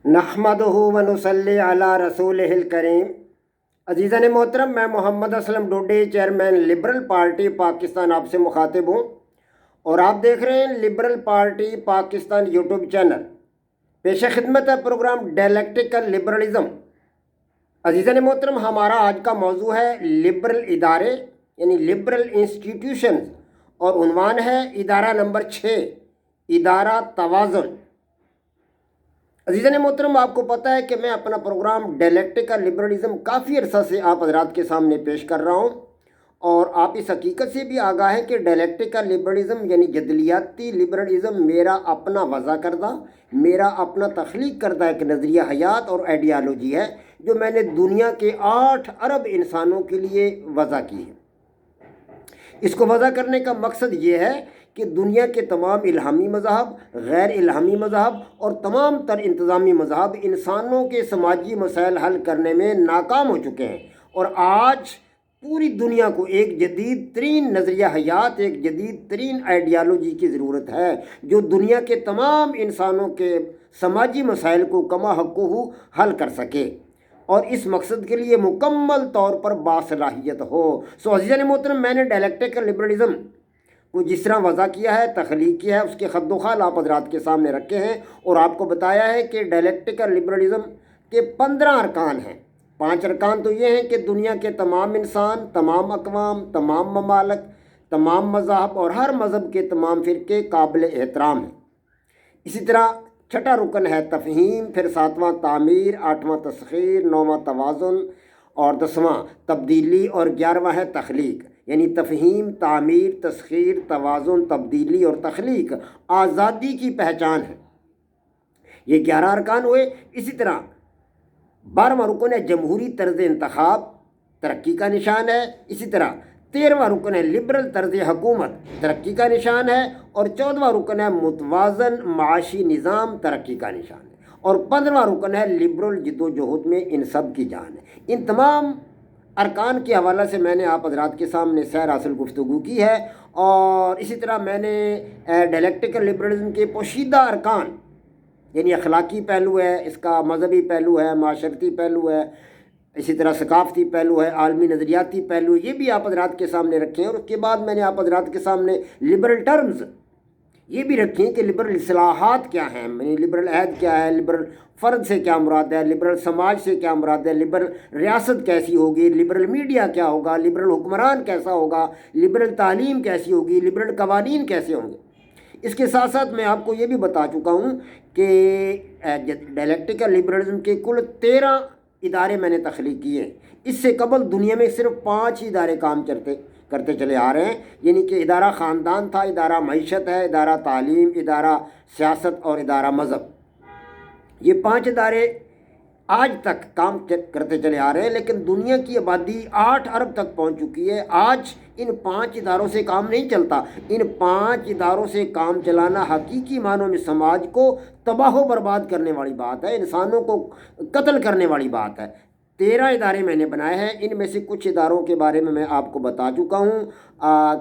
نحمدہ و نصلی علی رسولہ الکریم۔ عزیزان محترم، میں Muhammad Aslam Dodi, chairman liberal party Pakistan, آپ سے مخاطب ہوں اور آپ دیکھ رہے ہیں liberal party Pakistan YouTube channel. پیش خدمت ہے پروگرام ڈائلیکٹیکل لبرلزم۔ عزیزان محترم، ہمارا آج کا موضوع ہے لبرل ادارے یعنی لبرل انسٹیٹیوشنز، اور عنوان ہے ادارہ نمبر 6، ادارہ توازن۔ عزیزان محترم، آپ کو پتہ ہے کہ میں اپنا پروگرام ڈائلیکٹیکل لبرلزم کافی عرصہ سے آپ حضرات کے سامنے پیش کر رہا ہوں، اور آپ اس حقیقت سے بھی آگاہ ہیں کہ ڈائلیکٹیکل لبرلزم یعنی جدلیاتی لبرلزم میرا اپنا وضع کردہ، میرا اپنا تخلیق کردہ ایک نظریہ حیات اور آئیڈیالوجی ہے جو میں نے دنیا کے 8 ارب انسانوں کے لیے وضع کی ہے۔ اس کو وضع کرنے کا مقصد یہ ہے کہ دنیا کے تمام الہامی مذاہب، غیر الہامی مذاہب اور تمام تر انتظامی مذاہب انسانوں کے سماجی مسائل حل کرنے میں ناکام ہو چکے ہیں، اور آج پوری دنیا کو ایک جدید ترین نظریہ حیات، ایک جدید ترین آئیڈیالوجی کی ضرورت ہے جو دنیا کے تمام انسانوں کے سماجی مسائل کو کما حقہ حل کر سکے، اور اس مقصد کے لیے مکمل طور پر باصلاحیت ہو۔ عزیزان محترم، میں نے ڈائلیکٹیکل لبرلزم کو جس طرح وضع کیا ہے، تخلیق کیا ہے، اس کے خد و خال آپ حضرات کے سامنے رکھے ہیں، اور آپ کو بتایا ہے کہ ڈائلیکٹیکل لبرلزم کے 15 ارکان ہیں۔ 5 ارکان تو یہ ہیں کہ دنیا کے تمام انسان، تمام اقوام، تمام ممالک، تمام مذاہب اور ہر مذہب کے تمام فرقے قابل احترام ہیں۔ اسی طرح 6واں رکن ہے تفہیم، پھر 7واں تعمیر، 8واں تسخیر، 9واں توازن اور 10واں تبدیلی، اور 11واں ہے تخلیق۔ یعنی تفہیم، تعمیر، تسخیر، توازن، تبدیلی اور تخلیق آزادی کی پہچان ہے۔ یہ 11 ارکان ہوئے۔ اسی طرح 12واں رکن ہے جمہوری طرز انتخاب، ترقی کا نشان ہے۔ اسی طرح 13واں رکن ہے لبرل طرز حکومت، ترقی کا نشان ہے، اور 14واں رکن ہے متوازن معاشی نظام، ترقی کا نشان ہے، اور 15واں رکن ہے لبرل جدوجہد میں ان سب کی جان ہے۔ ان تمام ارکان کے حوالہ سے میں نے آپ حضرات کے سامنے سیر حاصل گفتگو کی ہے، اور اسی طرح میں نے ڈائلیکٹیکل لبرلزم کے پوشیدہ ارکان یعنی اخلاقی پہلو ہے، اس کا مذہبی پہلو ہے، معاشرتی پہلو ہے، اسی طرح ثقافتی پہلو ہے، عالمی نظریاتی پہلو، یہ بھی آپ حضرات کے سامنے رکھے ہیں، اور اس کے بعد میں نے آپ حضرات کے سامنے لبرل ٹرمز یہ بھی رکھی ہیں کہ لبرل اصلاحات کیا ہیں، یعنی لبرل عہد کیا ہے، لبرل فرد سے کیا مراد ہے، لبرل سماج سے کیا مراد ہے، لبرل ریاست کیسی ہوگی، لبرل میڈیا کیا ہوگا، لبرل حکمران کیسا ہوگا، لبرل تعلیم کیسی ہوگی، لبرل قوانین کیسے ہوں گے۔ اس کے ساتھ ساتھ میں آپ کو یہ بھی بتا چکا ہوں کہ ڈائلیکٹیکل لبرلزم کے کل 13 ادارے میں نے تخلیق کیے ہیں۔ اس سے قبل دنیا میں صرف 5 ہی ادارے کام کرتے چلے آ رہے ہیں، یعنی کہ ادارہ خاندان تھا، ادارہ معیشت ہے، ادارہ تعلیم، ادارہ سیاست اور ادارہ مذہب۔ یہ 5 ادارے آج تک کام کرتے چلے آ رہے ہیں، لیکن دنیا کی آبادی 8 ارب تک پہنچ چکی ہے۔ آج ان 5 اداروں سے کام نہیں چلتا۔ ان 5 اداروں سے کام چلانا حقیقی معنوں میں سماج کو تباہ و برباد کرنے والی بات ہے، انسانوں کو قتل کرنے والی بات ہے۔ 13 ادارے میں نے بنائے ہیں، ان میں سے کچھ اداروں کے بارے میں آپ کو بتا چکا ہوں۔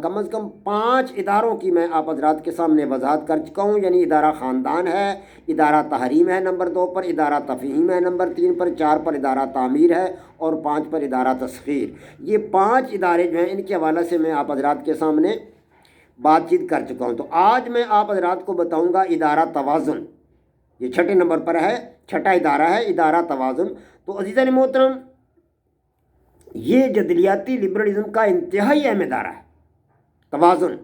کم از کم 5 اداروں کی میں آپ حضرات کے سامنے وضاحت کر چکا ہوں، یعنی ادارہ خاندان ہے، ادارہ تحریم ہے نمبر 2 پر، ادارہ تفہیم ہے نمبر 3 پر، 4 پر ادارہ تعمیر ہے، اور 5 پر ادارہ تسخیر۔ یہ 5 ادارے جو ہیں ان کے حوالے سے میں آپ حضرات کے سامنے بات چیت کر چکا ہوں۔ تو آج میں آپ حضرات کو بتاؤں گا ادارہ توازن، یہ 6 نمبر پر ہے، 6واں ادارہ ہے ادارہ توازن۔ تو عزیزان محترم، یہ جدلیاتی لبرلزم کا انتہائی اہم ادارہ ہے۔ توازن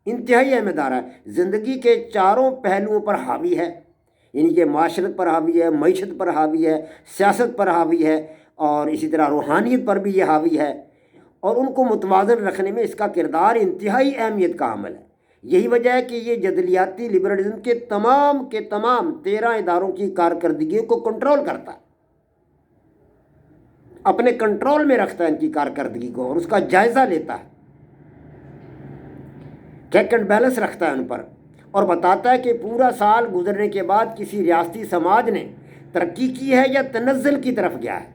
انتہائی اہم ادارہ ہے، زندگی کے چاروں پہلوؤں پر حاوی ہے، یعنی کہ معاشرت پر حاوی ہے، معیشت پر حاوی ہے، سیاست پر حاوی ہے، اور اسی طرح روحانیت پر بھی یہ حاوی ہے، اور ان کو متوازن رکھنے میں اس کا کردار انتہائی اہمیت کا حامل ہے۔ یہی وجہ ہے کہ یہ جدلیاتی لبرلزم کے تمام 13 اداروں کی کارکردگی کو کنٹرول کرتا ہے، اپنے کنٹرول میں رکھتا ہے ان کی کارکردگی کو، اور اس کا جائزہ لیتا ہے، چیک اینڈ بیلنس رکھتا ہے ان پر، اور بتاتا ہے کہ پورا سال گزرنے کے بعد کسی ریاستی سماج نے ترقی کی ہے یا تنزل کی طرف گیا ہے،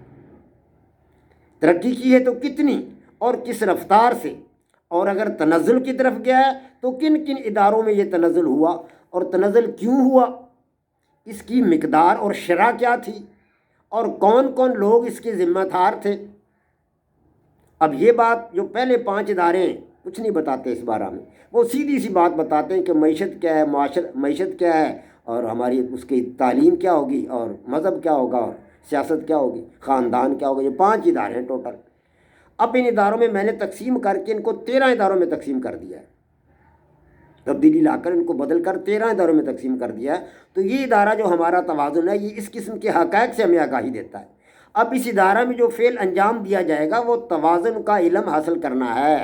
ترقی کی ہے تو کتنی اور کس رفتار سے، اور اگر تنزل کی طرف گیا ہے تو کن کن اداروں میں یہ تنزل ہوا اور تنزل کیوں ہوا۔ اس کی مقدار اور شرح کیا تھی اور کون کون لوگ اس کے ذمہ دار تھے۔ اب یہ بات جو پہلے 5 ادارے ہیں کچھ نہیں بتاتے اس بارے میں، وہ سیدھی سی بات بتاتے ہیں کہ معیشت کیا ہے، معیشت کیا ہے، اور ہماری اس کی تعلیم کیا ہوگی، اور مذہب کیا ہوگا، اور سیاست کیا ہوگی، خاندان کیا ہوگا۔ یہ 5 ادارے ہیں ٹوٹل۔ اب ان اداروں میں میں نے تقسیم کر کے ان کو 13 اداروں میں تقسیم کر دیا ہے، تبدیلی لا کر ان کو بدل کر 13 اداروں میں تقسیم کر دیا ہے۔ تو یہ ادارہ جو ہمارا توازن ہے، یہ اس قسم کے حقائق سے ہمیں آگاہی دیتا ہے۔ اب اس ادارہ میں جو فعل انجام دیا جائے گا وہ توازن کا علم حاصل کرنا ہے،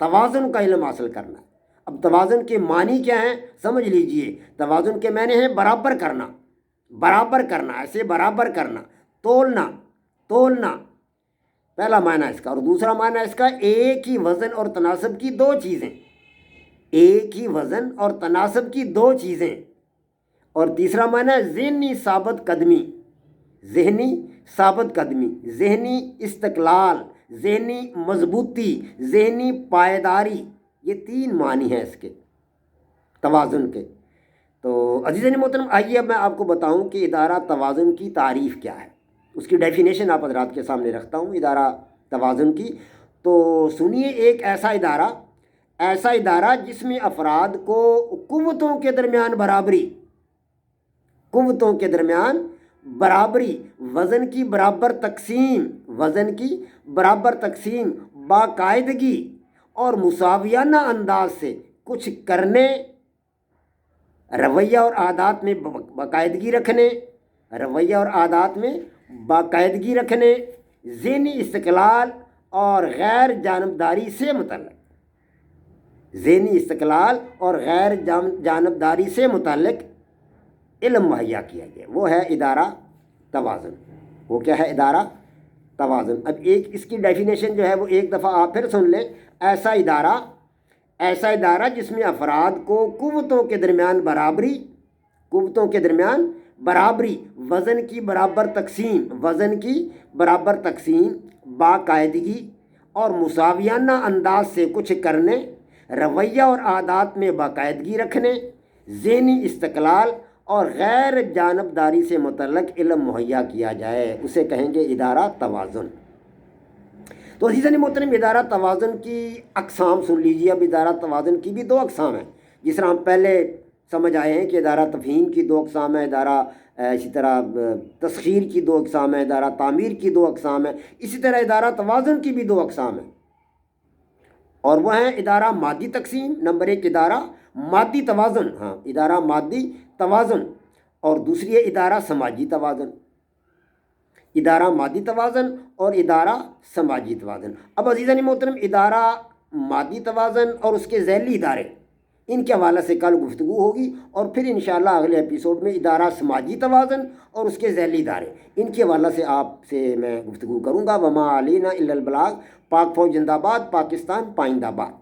توازن کا علم حاصل کرنا ہے۔ اب توازن کے معنی کیا ہیں سمجھ لیجئے۔ توازن کے معنی ہیں برابر کرنا، برابر کرنا، ایسے برابر کرنا، تولنا، تولنا، پہلا معنی اس کا۔ اور دوسرا معنی اس کا ایک ہی وزن اور تناسب کی 2 چیزیں، ایک ہی وزن اور تناسب کی 2 چیزیں۔ اور تیسرا معنی ہے ذہنی ثابت قدمی، ذہنی ثابت قدمی، ذہنی استقلال، ذہنی مضبوطی، ذہنی پائیداری۔ یہ 3 معنی ہیں اس کے توازن کے۔ تو عزیزان محترم، آئیے اب میں آپ کو بتاؤں کہ ادارہ توازن کی تعریف کیا ہے، اس کی ڈیفینیشن آپ حضرات کے سامنے رکھتا ہوں ادارہ توازن کی۔ تو سنیے، ایک ایسا ادارہ جس میں افراد کو قوتوں کے درمیان برابری، قوتوں کے درمیان برابری، وزن کی برابر تقسیم، وزن کی برابر تقسیم، باقاعدگی اور مساویانہ انداز سے کچھ کرنے، رویہ اور عادات میں باقاعدگی رکھنے، رویہ اور عادات میں باقاعدگی رکھنے، ذہنی استقلال اور غیر جانبداری سے متعلق، ذہنی استقلال اور غیر جانبداری سے متعلق علم مہیا کیا گیا، وہ ہے ادارہ توازن۔ وہ کیا ہے؟ ادارہ توازن۔ اب ایک اس کی ڈیفینیشن جو ہے وہ ایک دفعہ آپ پھر سن لیں۔ ایسا ادارہ جس میں افراد کو قوتوں کے درمیان برابری، قوتوں کے درمیان برابری، وزن کی برابر تقسیم، وزن کی برابر تقسیم، باقاعدگی اور مساویانہ انداز سے کچھ کرنے، رویہ اور عادات میں باقاعدگی رکھنے، ذہنی استقلال اور غیر جانبداری سے متعلق علم مہیا کیا جائے، اسے کہیں گے ادارہ توازن۔ تو عزیزان محترم، ادارہ توازن کی اقسام سن لیجیے۔ اب ادارہ توازن کی بھی 2 اقسام ہیں، جس طرح ہم پہلے سمجھ آئے ہیں کہ ادارہ تفہیم کی 2 اقسام ہیں، ادارہ اسی طرح تسخیر کی 2 اقسام ہیں، ادارہ تعمیر کی 2 اقسام ہیں، اسی طرح ادارہ توازن کی بھی 2 اقسام ہیں، اور وہ ہیں ادارہ مادی تقسیم، نمبر 1 ادارہ مادی توازن، ادارہ مادی توازن، اور دوسری ہے ادارہ سماجی توازن، ادارہ مادی توازن اور ادارہ سماجی توازن۔ اب عزیزان محترم، ادارہ مادی توازن اور اس کے ذیلی ادارے، ان کے حوالے سے کل گفتگو ہوگی، اور پھر انشاءاللہ اگلے ایپیسوڈ میں ادارہ سماجی توازن اور اس کے ذیلی ادارے، ان کے حوالے سے آپ سے میں گفتگو کروں گا۔ وما علینا الا البلاغ۔ پاک فوج زندہ باد، پاکستان پائندہ باد۔